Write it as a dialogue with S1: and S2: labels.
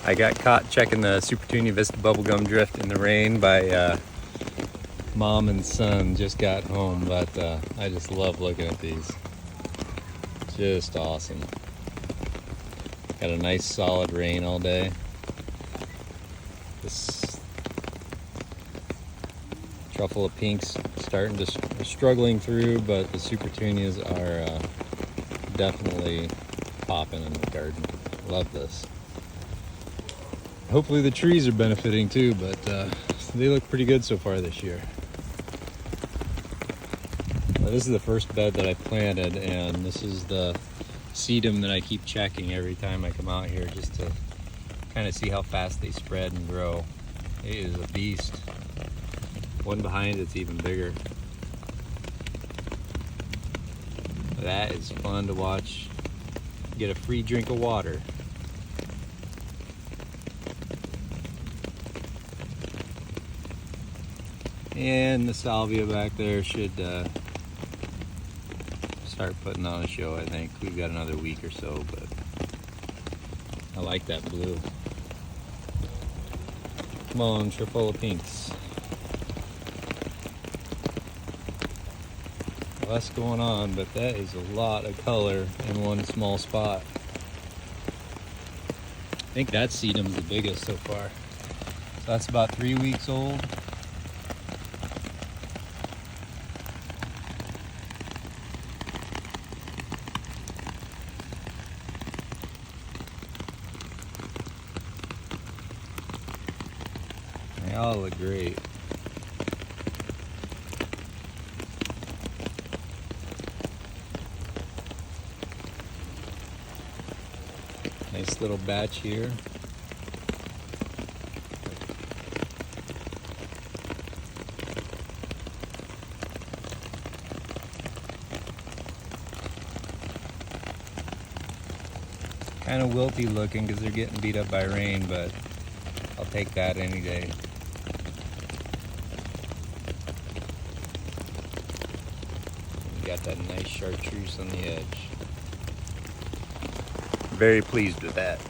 S1: I got caught checking the Super Tunia Vista bubblegum drift in the rain by mom and son. Just got home, but I just love looking at these. Just awesome. Got a nice solid rain all day. This truffle of pinks starting to struggling through, but the Super Tunias are definitely popping in the garden. Love this. Hopefully the trees are benefiting too, but they look pretty good so far this year. Well, this is the first bed that I planted, and this is the sedum that I keep checking every time I come out here, just to kind of see how fast they spread and grow. It is a beast. One behind it's even bigger. That is fun to watch. Get a free drink of water. And the salvia back there should start putting on a show, I think. We've got another week or so, but I like that blue. Come on, full of pinks. Less going on, but that is a lot of color in one small spot. I think that sedum's the biggest so far. So that's about 3 weeks old. They all look great. Nice little batch here. Kind of wilty looking because they're getting beat up by rain, but I'll take that any day. We got that nice chartreuse on the edge. Very pleased with that.